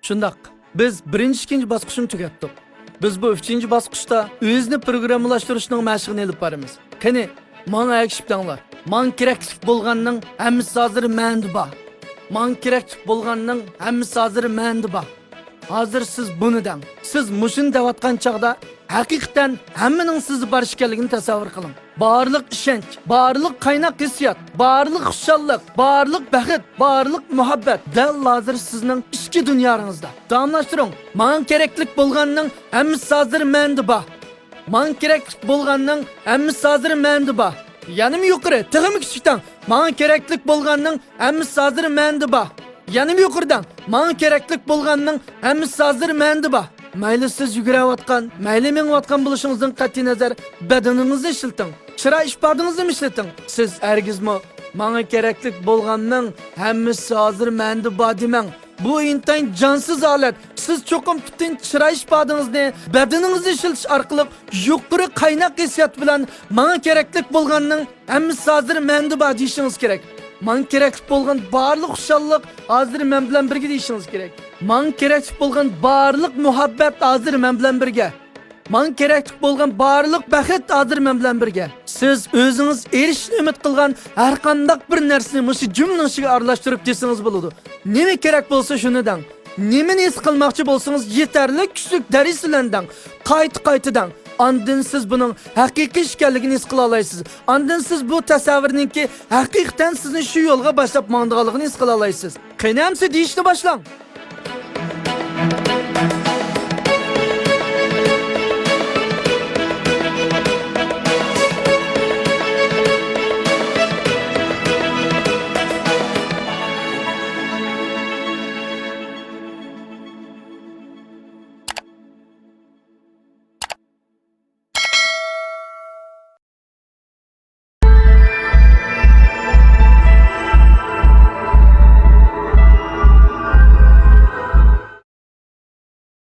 Shundaq. Biz birinchi, ikkinchi bosqichni tugatdik. Biz bu 3-chi bosqichda o'zni programmalashtirishning mashqini olib boramiz. Qani, menga aytib tanglar. Men keraklik bo'lganning hammasi hozir menda bor. Men keraklik bo'lganning hammasi hozir menda bor. Hozir siz buni dang. Siz mushun deyotgan chaqda haqiqatan hammaning sizni bor ekanligini tasavvur qiling. Barliq ishonch, barliq qaynoq hissiyot, barliq xushallik, barliq baxt, barliq muhabbat dal hozir sizning ichki dunyongizda. Davomlashtiring. Men keraklik bo'lganning hammasi hozir menda bor. Men keraklik bo'lganning hammasi hozir menda bor. Yanım yuqori, tig'im kichikdan. Men keraklik bo'lganning hammasi hozir menda bor. Yanım yuqoridan. Men keraklik bo'lganning hammasi hozir menda bor. Mayli siz yugurayotgan, mayli mengayotgan bo'lishingizdan qat'iy nazar badaningizni ishlating. Chiroy ifodangizni ishlating. Siz hargizmi menga keraklik bo'lganning hammasi hozir menda bor demang. Bu intayin cansız holat. Siz cho'qim butun chiroy ifodangizni badaningizni ishlatish orqali yuqori qaynoq hissiyot bilan menga keraklik bo'lganning hammasi hozir menda bor deyishingiz kerak. Men keraklik bo'lgan barliq xushallik hozir men bilan birga deyishingiz kerak. Men keraklik bo'lgan barliq muhabbat hozir men bilan birga. Men keraklik bo'lgan barliq baxt hozir men bilan birga. Siz o'zingiz erishishni umid qilgan har qanday bir narsani mushu jumlaning ichiga aralashtirib desangiz bo'ladi. Nima kerak bo'lsa shuni dang. Nimani his qilmoqchi bo'lsangiz yetarli kuchlik daris bilan dang. Qayta-qaytadan. Ondan siz buning haqiqiy ekanligini his qila olasiz. Ondan siz bu tasavvurninki haqiqatan sizni shu yo'lga boshlab mondiganligini his qila olasiz. Qanamsi deyishni boshlang.